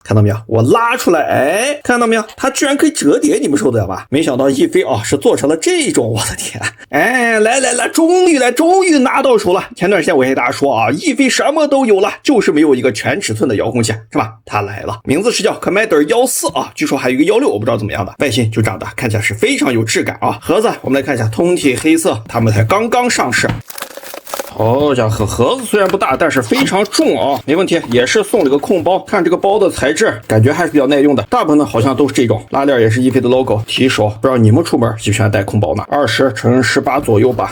看到没有？我拉出来，哎，看到没有？它居然可以折叠，你们受得了吧？没想到亦菲啊是做成了这种，我的天！哎，来，终于拿到手了。前段时间我跟大家说啊，亦菲什么都有了，就是没有一个全尺寸的遥控器，是吧？它来了，名字是叫 Commander 14啊，据说还有一个16，我不知道怎么样的，外形就长得看起来是非常有质感啊。盒子我们来看一下，通体黑色，他们才刚刚上市。好家伙，盒子虽然不大，但是非常重啊，没问题，也是送了个控包。看这个包的材质，感觉还是比较耐用的。大部分呢好像都是这种，拉链也是亦菲的 logo， 提手。不知道你们出门喜不喜欢带控包呢？20×18左右吧。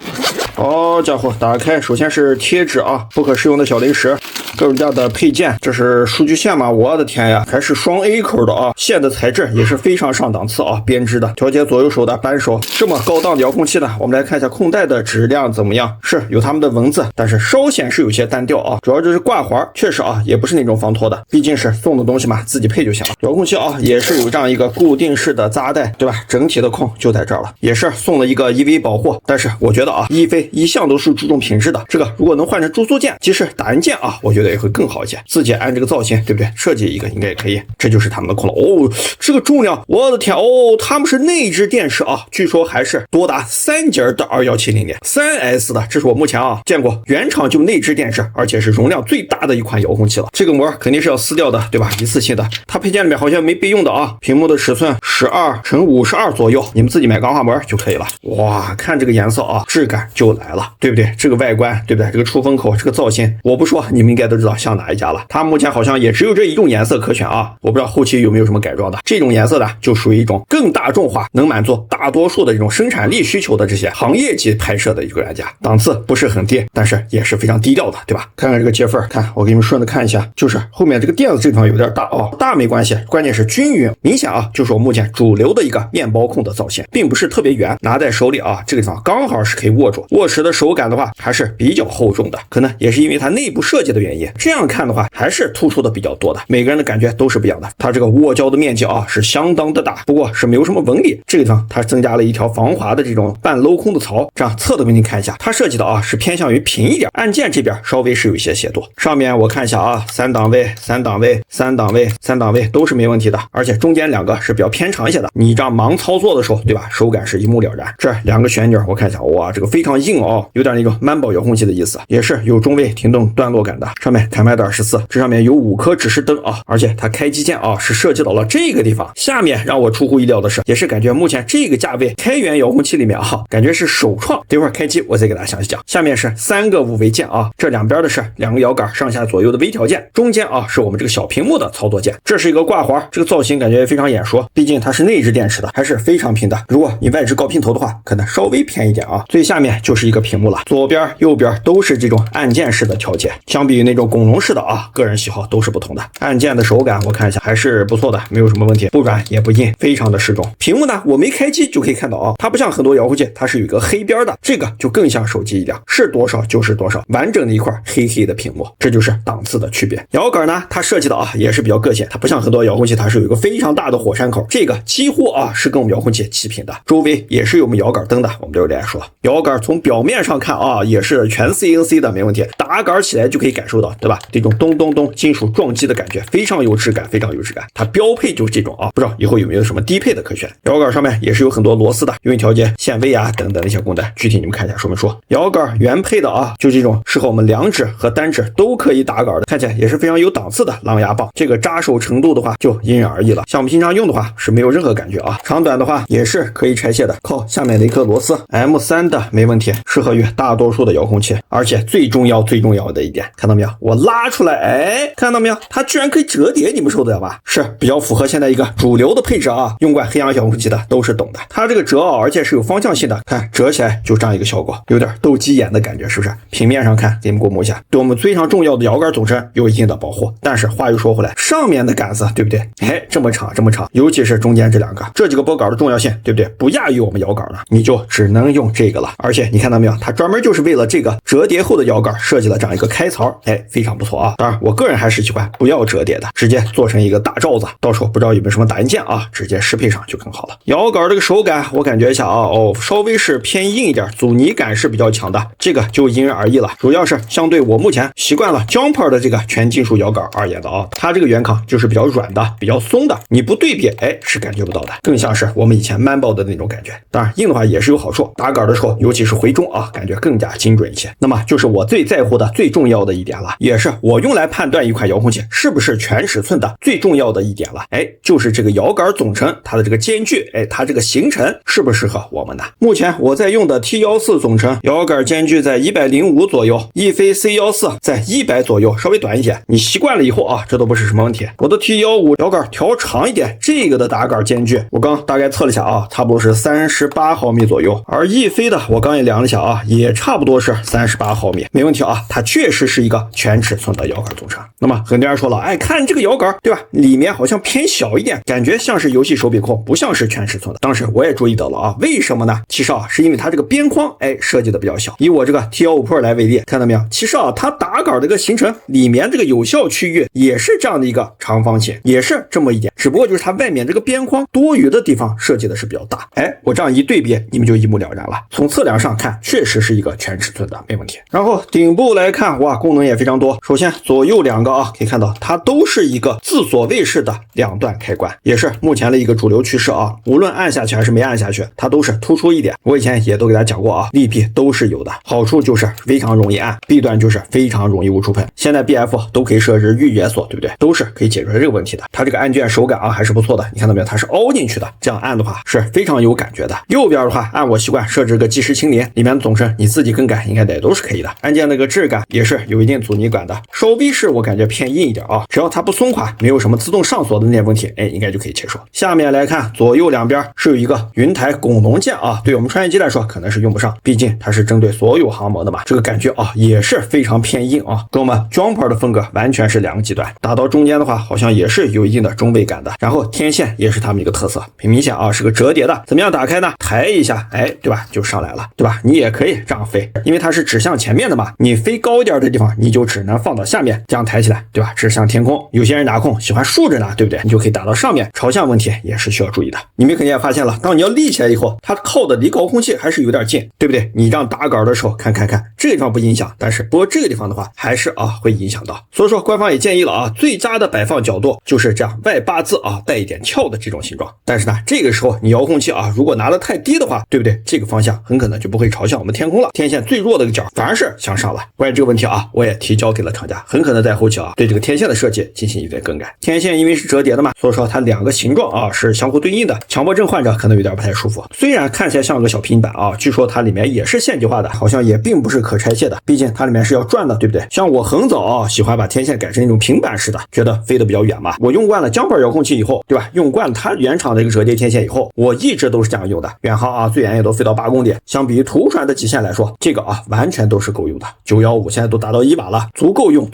好家伙，打开，首先是贴纸啊，不可食用的小零食，各种各样的配件，这是数据线吗？我的天呀，还是双 A 口的啊，线的材质也是非常上档次啊，编织的，调节左右手的扳手，这么高档的遥控器呢，我们来看一下控带的质量怎么样？是有他们的文字，但是稍显是有些单调啊，主要就是挂环，确实啊，也不是那种防脱的，毕竟是送的东西嘛，自己配就行了。遥控器啊，也是有这样一个固定式的扎带，对吧？整体的控就在这儿了，也是送了一个 EV 保护，但是我觉得啊，亦菲一向都是注重品质的，这个如果能换成注塑件，即使打印件啊，我觉得也会更好一些。自己按这个造型，对不对？设计一个应该也可以。这就是他们的控了哦，这个重量，我的天哦，他们是内置电池啊，据说还是多达3节的21700 3S 的，这是我目前啊见过原厂就内置电池，而且是容量最大的一款遥控器了。这个膜肯定是要撕掉的，对吧？一次性的。它配件里面好像没备用的啊。屏幕的尺寸12×52左右，你们自己买钢化膜就可以了。哇，看这个颜色啊，质感就来了，对不对？这个外观，对不对？这个出风口，这个造型，我不说你们应该都知道像哪一家了。它目前好像也只有这一种颜色可选啊，我不知道后期有没有什么改装的。这种颜色呢，就属于一种更大众化，能满足大多数的这种生产力需求的这些行业级拍摄的一个玩家，档次不是很低，但是也是非常低调的，对吧？看看这个接缝，看我给你们顺着看一下，就是后面这个垫子这地方有点大哦，大没关系，关键是均匀，明显啊，就是我目前主流的一个面包控的造型，并不是特别圆，拿在手里啊，这个地方刚好是可以握住，握持的手感的话还是比较厚重的，可能也是因为它内部设计的原因，这样看的话还是突出的比较多的，每个人的感觉都是不一样的。它这个握胶的面积啊是相当的大，不过是没有什么纹理，这个地方它增加了一条防滑的这种半镂空的槽，这样侧的给你看一下，它设计的啊是偏向于平一点，按键这边稍微是有一些斜度，上面我看一下啊，3档位、3档位、3档位、3档位都是没问题的，而且中间2个是比较偏长一些的，你这样盲操作的时候，对吧？手感是一目了然。这2个旋钮我看一下，哇，这个非常硬哦，有点那种慢跑遥控器的意思，也是有中位停动段落感的。上面Commander 14，这上面有5颗指示灯啊，而且它开机键啊是设计到了这个地方。下面让我出乎意料的是，也是感觉目前这个价位开源遥控器里面啊，感觉是首创。等会儿开机我再给大家详细讲。下面是3个5维键啊，这两边的是2个摇杆上下左右的微调键，中间啊是我们这个小屏幕的操作键。这是一个挂环，这个造型感觉也非常眼熟，毕竟它是内置电池的，还是非常平的。如果你外置高频头的话，可能稍微偏一点啊。最下面就是一个屏幕了，左边右边都是这种按键式的调节，相比于那种拱笼式的啊，个人喜好都是不同的。按键的手感我看一下还是不错的，没有什么问题，不软也不硬，非常的适中。屏幕呢，我没开机就可以看到啊，它不像很多遥控器，它是有一个黑边的，这个就更像手机一样，是多少就是多少，完整的一块黑黑的屏幕，这就是档次的区别。摇杆呢，它设计的啊也是比较个性，它不像很多遥控器，它是有一个非常大的火山口，这个几乎啊是跟我们遥控器齐平的，周围也是有我们摇杆灯的。我们就来说，摇杆从表面上看啊，也是全 CNC 的，没问题，打杆起来就可以感受到，对吧？这种咚咚咚金属撞击的感觉非常有质感，非常有质感。它标配就是这种啊，不知道以后有没有什么低配的可选。摇杆上面也是有很多螺丝的，用于调节线位啊等等的一些功能，具体你们看一下说明书。摇杆原配的啊，就这种适合我们2指和单指都可以打杆的，看起来也是非常有档次的狼牙棒。这个扎手程度的话就因人而异了，像我们平常用的话是没有任何感觉啊。长短的话也是可以拆卸的，靠下面的一颗螺丝 M3 的没问题，适合于大多数的遥控器。而且最重要的一点，看到没有？我拉出来，哎，看到没有？它居然可以折叠，你们受得了吧？是比较符合现在一个主流的配置啊，用惯黑羊遥控器的都是懂的。它这个折啊，而且是有方向性的，看折起来就这样一个效果，有点斗鸡眼的感觉，是不是？平面上看，给你们过目一下，对我们非常重要的摇杆总成有一定的保护。但是话又说回来，上面的杆子，对不对？哎，这么长，尤其是中间这2个，这几个拨杆的重要性，对不对？不亚于我们摇杆了，你就只能用这个了。而且你看到没有？它专门就是为了这个折叠后的摇杆设计了这样一个开槽，哎，非常不错啊。当然我个人还是喜欢不要折叠的，直接做成一个大罩子，到时候不知道有没有什么打印件啊，直接适配上就更好了。摇杆这个手感我感觉一下啊，稍微是偏硬一点，阻尼感是比较强的，这个就因人而异了，主要是相对我目前习惯了 Jumper 的这个全金属摇杆而言的啊，它这个原抗就是比较软的，比较松的，你不对比是感觉不到的，更像是我们以前 Mambo 的那种感觉。当然硬的话也是有好处，打杆的时候尤其是回中啊，感觉更加精准一些。那么就是我最在乎的最重要的一点了，也是我用来判断一款遥控器是不是全尺寸的最重要的一点了，就是这个摇杆总成它的这个间距，它这个行程适不适合我们呢？目前我在用的 T14 总成摇杆间距在105左右，亦飞 C14 在100左右，稍微短一点，你习惯了以后啊，这都不是什么问题。我的 T15 摇杆调长一点，这个的打杆间距我刚大概测了一下啊，差不多是38毫米左右，而亦飞的我刚也量了一下啊，也差不多是38毫米，没问题啊，它确实是一个全尺寸的摇杆总成。那么很多人说了，看这个摇杆对吧，里面好像偏小一点，感觉像是游戏手柄控，不像是全尺寸的。当时我也注意到了啊，为什么呢？其实啊，是因为它这个边框设计的比较小。以我这个 T15 Pro 来为例，看到没有？其实啊，它打杆这个行程里面这个有效区域也是这样的一个长方形，也是这么一点，只不过就是它外面这个边框多余的地方设计的是比较大。我这样一对比，你们就一目了然了。从测量上看，确实是一个全尺寸的，没问题。然后顶部来看，哇，功能也非常多。首先左右两个啊，可以看到它都是一个自锁卫式的两段开关，也是目前的一个主流趋势啊。无论按下去还是没按下去，它都是突出一点。我以前也都给大家讲过啊，利弊都是有的。好处就是非常容易按，弊端就是非常容易误触碰。现在 BF 都可以设置预解锁，对不对？都是可以解决这个问题的。它这个按键手感啊还是不错的，你看到没有？它是凹进去的，这样按的话是非常有感觉的。右边的话，按我习惯设置个计时清零，里面的总成你自己更改应该也都是可以的。按键那个质感也是有一定阻尼感的，稍微是我感觉偏硬一点啊，只要它不松垮，没有什么自动上锁的那些问题，应该就可以接受。下面来看左右两边是有一个云台拱龙键啊，对我们穿越机来说可能是用不上，毕竟它是针对所有航模的嘛。这个感觉啊也是非常偏硬啊，跟我们 Jumper 的风格完全是两个极端。打到中间的话，好像也是有一定的中位感的。然后天线也是他们一个特色，很明显啊是个折叠的，怎么样打开呢？抬一下，对吧？就上来了，对吧？你也可以这样飞，因为它是指向前面的嘛，你飞高一点的地方，你就只能放到下面，这样抬起来，对吧？指向天空。有些人拿控喜欢竖着拿，对不对？你就可以打到上面，朝向问题也是需要注意的。你们肯定也发现了，当你要立起来以后，它靠的离高空器还是有点近，对不对？你让打杆的时候看，这个地方不影响，但是不过这个地方的话还是会影响到。所以说官方也建议了啊，最佳的摆放角度就是这样外八字啊，带一点翘的这种形状。但是呢，这个时候你遥控器啊，如果拿得太低的话，对不对？这个方向很可能就不会朝向我们天空了，天线最弱的个角反而是向上了。关于这个问题啊，我也提交给了厂家，很可能在后期啊对这个天线的设计进行一点更改。天线因为是折叠的嘛，所以说它两个形状啊是相互对应的，强迫症患者可能有点不太舒服。虽然看起来像个小平板啊，据说它里面也是线极化的，好像也并不是可拆卸的，毕竟它里面是要转的，对不对？像我很早啊喜欢把天线改成那种平板式的，觉得飞得比较远嘛。我用惯了Jumper遥控器以后，对吧？用惯了它原厂的一个折叠天线以后，我一直都是这样用的，远航啊最远也都飞到8公里。相比于图传的极限来说，这个啊完全都是够用的。915现在都达到1瓦了，足够用。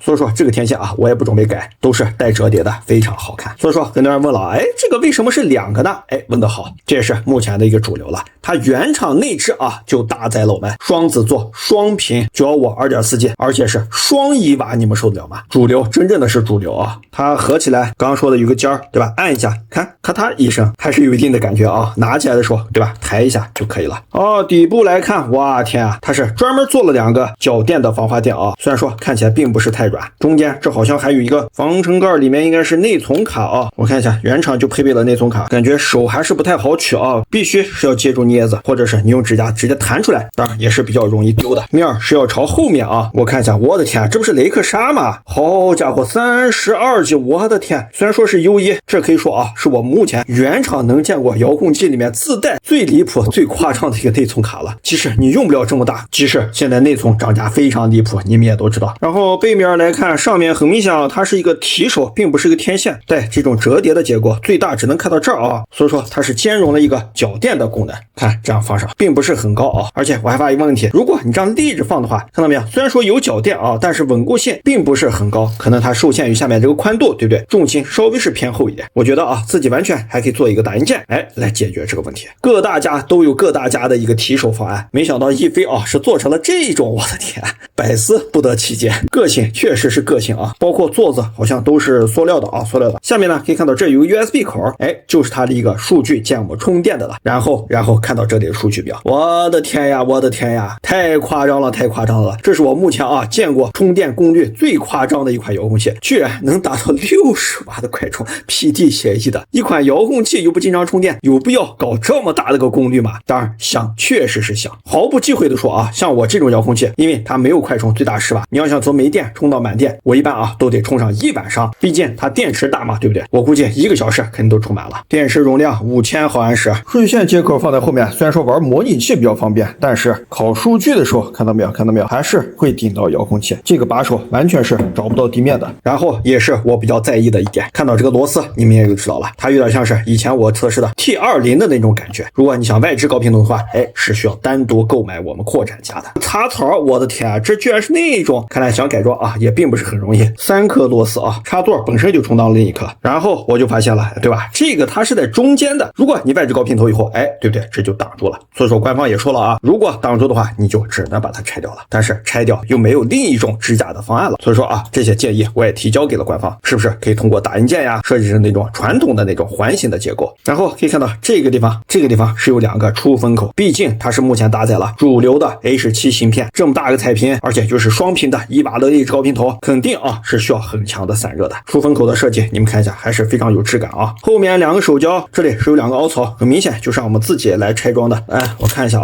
所以说这个天线啊我也不准备改，都是带折叠的，非常好看。所以说很多人问了，这个为什么是两个呢？问得好，这也是目前的一个主流了。它原厂内置啊就搭载了我们双子座双频915 2.4G， 而且是双1瓦，你们受得了吗？主流，真正的是主流啊。它合起来刚刚说的有个尖儿，对吧？按一下看咔嗒一声，还是有一定的感觉啊。拿起来的时候，对吧？抬一下就可以了。底部来看，哇天啊，它是专门做了2个脚垫的防滑垫啊。虽然说看起来并不是太软，中间这好像还有一个防尘盖，里面应该是内存卡啊。我看一下，原厂就配备了内存卡，感觉手还是不太好取啊，必须是要接住镊子，或者是你用指甲直接弹出来，当然也是比较容易丢的。面是要朝后面啊。我看一下，我的天，这不是雷克莎吗？好家伙，32G，我的天！虽然说是 U1，这可以说啊，是我目前原厂能见过遥控器里面自带最离谱、最夸张的一个内存卡了。即使你用不了这么大，即使现在内存涨价非常离谱，你们也都知道。然后背面来看，上面很明显啊，它是一个提手，并不是一个天线，带这种折叠的结果，最大只能看到这儿啊。所以说它是兼容了一个脚垫的功能。看这样放上，并不是很高啊。而且我还发现一个问题，如果你这样立着放的话，看到没有？虽然说有脚垫啊，但是稳固性并不是很高，可能它受限于下面这个宽度，对不对？重心稍微是偏厚一点。我觉得啊，自己完全还可以做一个打印件，来解决这个问题。各大家都有各大家的一个提手方案，没想到亦飞啊是做成了这种，我的天，百思不得得其解，个性确实是个性啊，包括座子好像都是塑料的啊，塑料的。下面呢可以看到这有个 USB 口，就是它的一个数据建模充电的了。然后看到这里的数据表，我的天呀，太夸张了，这是我目前见过充电功率最夸张的一款遥控器，居然能达到60瓦的快充，匹敌协议的一款遥控器又不经常充电，有必要搞这么大的个功率吗？当然香，确实是香，毫不忌讳的说像我这种遥控器，因为它没有快充，最大10瓦，你要想从没电充到满电，我一般都得充上1晚上，毕竟它电池大嘛，对不对？我估计1个小时肯定都充满了。电池容量5000毫安时，数据线接口放在后面，虽然说玩模拟器比较方便，但是考数据的时候，看到没有，还是会顶到遥控器，这个把手完全是找不到地面的。然后也是我比较在意的一点，看到这个螺丝，你们也就知道了，它有点像是以前我测试的 T20 的那种感觉。如果你想外置高频头的话，是需要单独购买我们扩展家的插槽。我的天啊，这居然是那种，看来想改装也并不是很容易。3颗螺丝插座本身就充当了另一颗。然后我就发现了，对吧？这个它是在中间的，如果你外置高频头以后，对不对？这就挡住了。所以说官方也说了如果挡住的话，你就只能把它拆掉了。但是拆掉又没有另一种支架的方案了。所以说这些建议我也提交给了官方，是不是可以通过打印件呀，设计成那种传统的那种环形的结构？然后可以看到这个地方是有2个出风口，毕竟它是目前搭载了主流的 A17 芯片，这么大个彩屏，而且就是双频的1瓦的内置高频头，肯定是需要很强的散热的。出风口的设计你们看一下，还是非常有质感后面2个手胶，这里是有2个凹槽，很明显就是让我们自己来拆装的。我看一下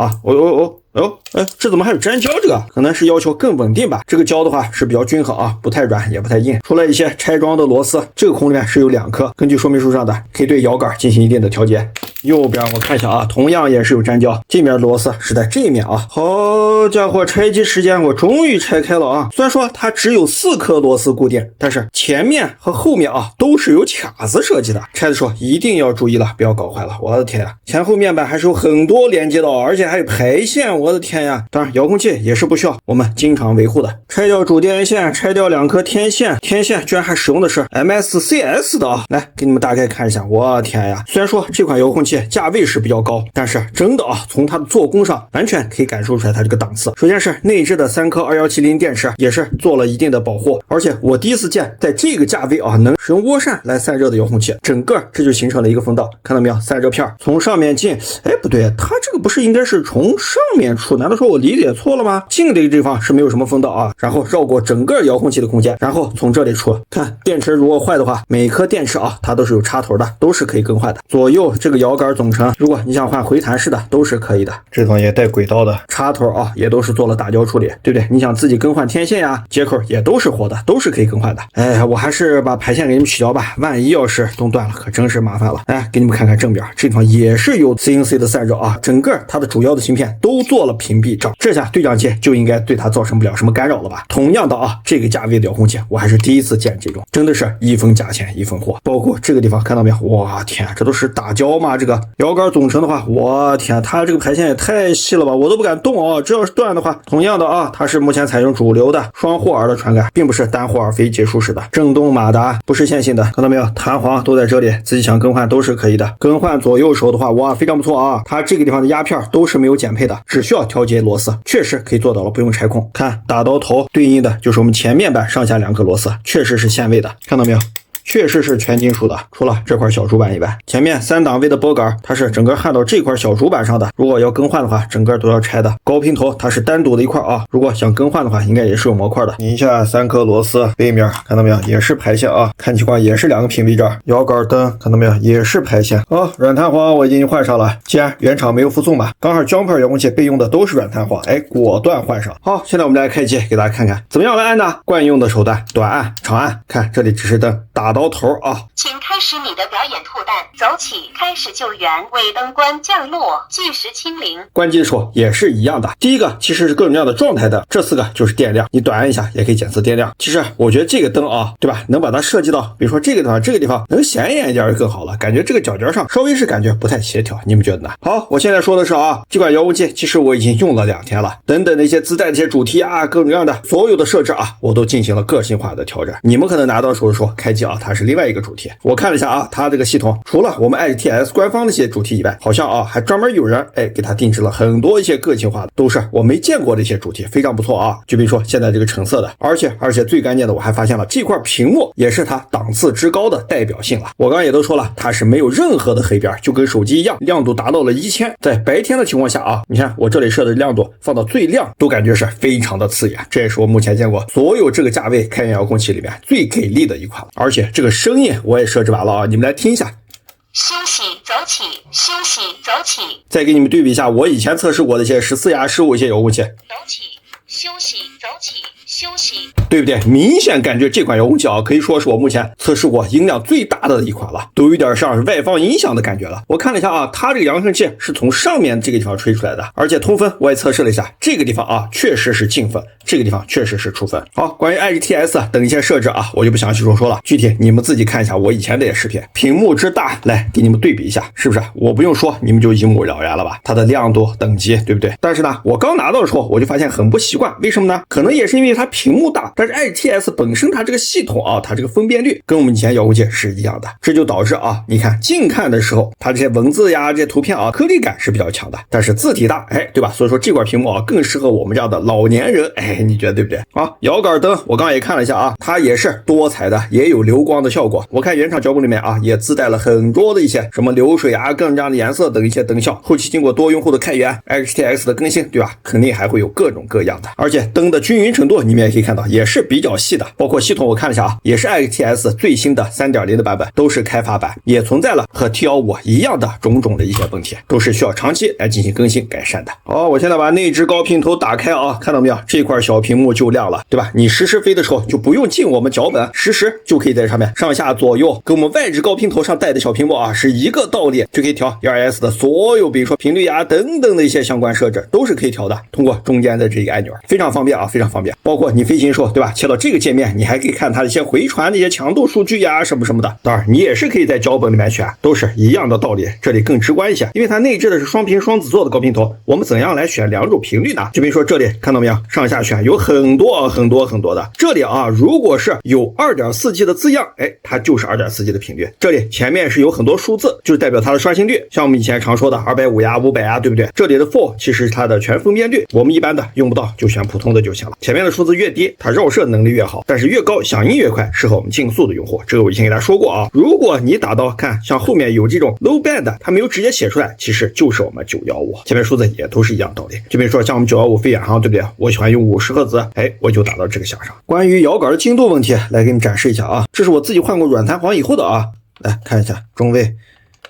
这怎么还有粘胶？这个可能是要求更稳定吧。这个胶的话是比较均衡不太软也不太硬。除了一些拆装的螺丝，这个孔里面是有2颗，根据说明书上的可以对摇杆进行一定的调节。右边我看一下同样也是有粘胶，这面螺丝是在这一面好家伙，拆机时间我终于拆开了虽然说它只有4颗螺丝固定，但是前面和后面都是有卡子设计的，拆的时候一定要注意了，不要搞坏了。我的天呀，前后面板还是有很多连接的而且还有排线，我的天呀！当然遥控器也是不需要我们经常维护的。拆掉主电源线，拆掉2颗天线居然还使用的是 MSCS 的来给你们大概看一下。我天呀，虽然说这款遥控器价位是比较高，但是真的从它的做工上完全可以感受出来它这个档次。首先是内置的3颗2170电池，也是做了一定的保护，而且我第一次见在这个价位能使用涡扇来散热的遥控器，整个这就形成了一个风道，看到没有？散热片从上面进，不对，它这个不是应该是从上面出，难道说我理解错了吗？进的地方是没有什么风道然后绕过整个遥控器的空间，然后从这里出。看电池如果坏的话，每颗电池它都是有插头的，都是可以更换的。左右这个摇杆总成，如果你想换回弹式的都是可以的。这种也带轨道的插头也都是做了打胶处理，对不对？你想自己更换天线呀，接口也都是活的，都是可以更换的。我还是把排线给你们取消吧，万一要是弄断了可真是麻烦了。给你们看看正边，这地方也是有 CNC 的散热整个它的主要的芯片都做了屏蔽罩，这下对讲机就应该对它造成不了什么干扰了吧？同样的这个价位的遥控器我还是第一次见这种，真的是一分价钱一分货。包括这个地方看到没有？哇天，这都是打胶吗？这个摇杆总成的话，我天，它这个排线也太细了吧，我都不敢动这要是断的话，同样的它是目前采用主流的双霍尔的传感，并不是单霍尔非结束式的。震动马达不是线性的，看到没有？弹簧都在这里，自己想更换都是可以的。更换左右手的话，哇，非常不错它这个地方的压片都是没有减配的，只需要调节螺丝，确实可以做到了，不用拆空。看打刀头对应的就是我们前面板上下2颗螺丝，确实是限位的，看到没有？确实是全金属的，除了这块小主板以外，前面3档位的拨杆它是整个焊到这块小主板上的，如果要更换的话整个都要拆的。高频头它是单独的一块如果想更换的话应该也是有模块的。拧一下3颗螺丝，背面看到没有？也是排线看情况也是2个屏蔽罩。摇杆灯看到没有？也是排线。软弹簧我已经换上了，既然原厂没有附送嘛，刚好江牌遥控器备用的都是软弹簧，果断换上。好，现在我们来开机给大家看看怎么样来按呢？惯用的手段，短按、长按，看这里指示灯打刀头请开始你的表演兔蛋，走起，开始救援，尾灯关降落，计时清零。关机的时候也是一样的，第一个其实是各种各样的状态灯，这4个就是电量，你短按一下也可以检测电量。其实我觉得这个灯对吧，能把它设计到比如说这个地方能显眼一点就更好了，感觉这个角角上稍微是感觉不太协调，你们觉得呢？好，我现在说的是这款遥控器其实我已经用了2天了，等等的一些自带的一些主题各种各样的所有的设置我都进行了个性化的调整。你们可能拿到手的时候开机它它是另外一个主题。我看了一下啊，它这个系统除了我们 IGTS 官方的一些主题以外，好像啊还专门有人给它定制了很多一些个性化的，都是我没见过的一些主题，非常不错啊。就比如说现在这个橙色的，而且最关键的，我还发现了这块屏幕也是它档次之高的代表性了。我刚刚也都说了，它是没有任何的黑边，就跟手机一样，亮度达到了1000，在白天的情况下啊，你看我这里设的亮度放到最亮，都感觉是非常的刺眼。这也是我目前见过所有这个价位开源遥控器里面最给力的一款。而且这个声音我也设置完了啊，你们来听一下。休息走起，休息走起。再给你们对比一下我以前测试过的一些14呀、15一些遥控器。走起，休息走起，休息。对不对？明显感觉这款遥控器啊，可以说是我目前测试过音量最大的一款了，都有点像是外放音响的感觉了。我看了一下啊，它这个扬声器是从上面这个地方吹出来的，而且通分我也测试了一下，这个地方啊确实是进分，这个地方确实是出分。好，关于 IGTS 等一些设置啊，我就不详细说了，具体你们自己看一下我以前的视频。屏幕之大，来给你们对比一下，是不是？我不用说，你们就一目了然了吧？它的亮度等级，对不对？但是呢，我刚拿到的时候我就发现很不习惯，为什么呢？可能也是因为它屏幕大，但是 IGTS 本身它这个系统啊，它这个分辨率跟我们以前遥控器是一样的，这就导致啊，你看近看的时候，它这些文字呀、这些图片啊，颗粒感是比较强的，但是字体大，对吧？所以说这块屏幕啊，更适合我们这样的老年人，你觉得对不对？好，摇杆灯我刚刚也看了一下啊，它也是多彩的，也有流光的效果。我看原厂脚本里面啊，也自带了很多的一些什么流水啊、各种各样的颜色等一些灯效。后期经过多用户的开源 ，IGTS 的更新，对吧？肯定还会有各种各样的，而且灯的均匀程度你们也可以看到，也是比较细的。包括系统我看了一下啊，也是 IGTS 最新的 3.0 的版本，都是开发版，也存在了和 T15 一样的种种的一些问题，都是需要长期来进行更新改善的。好，我现在把内置高频头打开啊，看到没有？这块小屏幕就亮了，对吧？你实时飞的时候就不用进我们脚本，实时就可以在上面上下左右，跟我们外置高频头上带的小屏幕啊是一个道理，就可以调 2S 的所有，比如说频率啊等等的一些相关设置都是可以调的，通过中间的这个按钮，非常方便啊，非常方便。包括你飞行时候，对吧？切到这个界面，你还可以看它的一些回传的一些强度数据呀，什么什么的。当然，你也是可以在脚本里面选，都是一样的道理。这里更直观一些，因为它内置的是双频双子座的高频头。我们怎样来选两种频率呢？就比如说这里看到没有，上下选有很多的。这里啊，如果是有 2.4G 的字样，它就是 2.4G 的频率。这里前面是有很多数字，就是代表它的刷新率，像我们以前常说的250呀、500呀，对不对？这里的 Full 其实是它的全分辨率，我们一般的用不到，就选普通的就行了。前面的数字越低，它绕射能力越好，但是越高响应越快，适合我们竞速的用户。这个我以前给大家说过啊。如果你打到看像后面有这种 low band， 它没有直接写出来，其实就是我们915，前面数字也都是一样道理。就比如说像我们915飞远航，对不对？我喜欢用50赫兹，我就打到这个响上。关于摇杆的精度问题，来给你们展示一下啊。这是我自己换过软弹簧以后的啊，来看一下中位。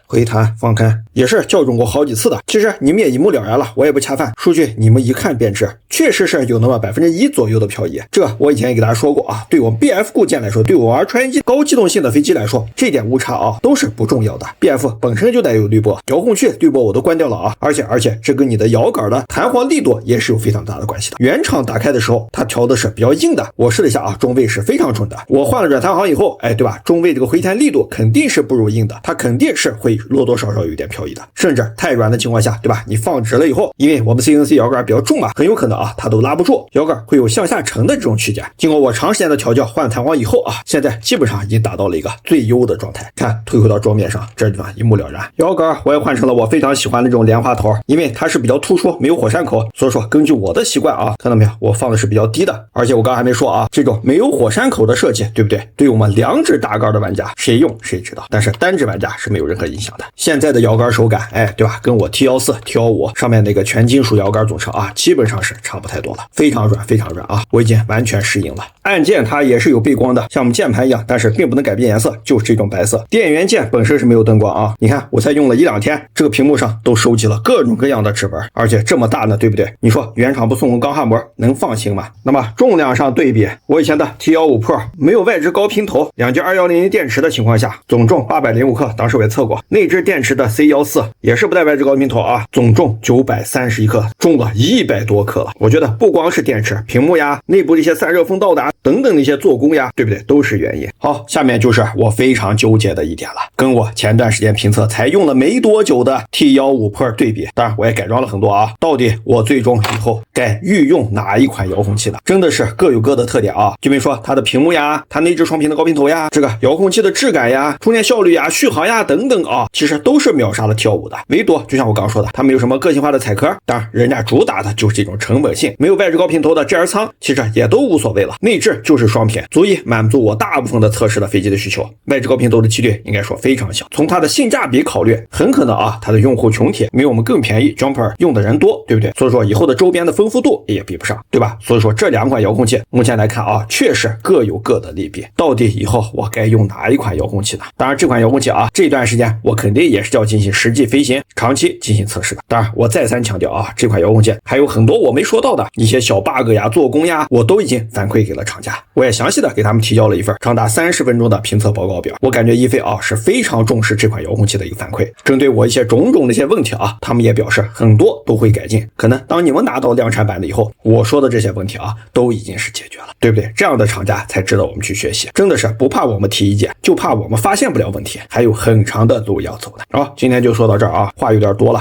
回弹放开也是校准过好几次的，其实你们也一目了然了，我也不恰饭，数据你们一看便知，确实是有那么1%左右的漂移。这我以前也给大家说过啊，对我们 BF 构建来说，对我玩穿越机高机动性的飞机来说，这点误差啊都是不重要的。BF 本身就带有滤波，遥控器滤波我都关掉了啊，而且这跟你的摇杆的弹簧力度也是有非常大的关系的。原厂打开的时候它调的是比较硬的，我试了一下啊，中位是非常准的。我换了软弹簧以后，对吧？中位这个回弹力度肯定是不如硬的，它肯定是会多多少少有点漂移的，甚至太软的情况下，对吧？你放直了以后，因为我们 CNC 摇杆比较重嘛，很有可能啊它都拉不住，摇杆会有向下沉的这种区间。经过我长时间的调教换弹簧以后啊，现在基本上已经达到了一个最优的状态。看推回到桌面上，这地方一目了然。摇杆我也换成了我非常喜欢的这种莲花头，因为它是比较突出，没有火山口，所以说根据我的习惯啊，看到没有，我放的是比较低的。而且我刚刚还没说啊，这种没有火山口的设计，对不对？对我们2指大杆的玩家谁用谁知道，但是单指玩家是没有任何影响的。现在的摇杆手感，对吧？跟我 T14、T15 上面那个全金属摇杆组成啊，基本上是差不太多了，非常软啊，我已经完全适应了。按键它也是有背光的，像我们键盘一样，但是并不能改变颜色，就是这种白色。电源键本身是没有灯光啊，你看我才用了1-2天，这个屏幕上都收集了各种各样的指纹，而且这么大呢，对不对？你说原厂不送个钢化膜能放心吗？那么重量上对比，我以前的 T15 Pro 没有外置高频头，2节2100电池的情况下，总重805克，当时我也测过，内置电池的 C14 也是不带外置高频头啊，总重931克，重了100多克了。我觉得不光是电池、屏幕呀，内部的一些散热风道的等等的一些做工呀，对不对？都是原因。好，下面就是我非常纠结的一点了，跟我前段时间评测才用了没多久的 T15 Pro 对比，当然我也改装了很多啊。到底我最终以后该御用哪一款遥控器呢？真的是各有各的特点啊。就比如说它的屏幕呀，它内置双屏的高频头呀，这个遥控器的质感呀、充电效率呀、续航呀等等啊，其实都是秒杀了 T15 的。唯独就像我刚刚说的，它没有什么个性化的彩壳，当然人家主打的就是这种成本性，没有外置高频头的 GR 舱，其实也都无所谓了。内置就是双屏，足以满足我大部分的测试的飞机的需求。外置高频头的几率应该说非常小。从它的性价比考虑，很可能啊，它的用户群体没有我们更便宜 Jumper 用的人多，对不对？所以说以后的周边的丰富度也比不上，对吧？所以说这两款遥控器目前来看啊，确实各有各的利弊。到底以后我该用哪一款遥控器呢？当然这款遥控器啊，这段时间我肯定也是要进行实际飞行、长期进行测试的。当然我再三强调啊，这款遥控器还有很多我没说到的一些小 bug 呀、做工呀，我都已经反馈给了厂家，我也详细的给他们提交了一份长达30分钟的评测报告表。我感觉一飞啊是非常重视这款遥控器的一个反馈，针对我一些种种的一些问题啊，他们也表示很多都会改进。可能当你们拿到量产版的以后，我说的这些问题啊都已经是解决了，对不对？这样的厂家才值得我们去学习，真的是不怕我们提意见，就怕我们发现不了问题，还有很长的路要走呢。好，今天就说到这儿啊，话有点多了。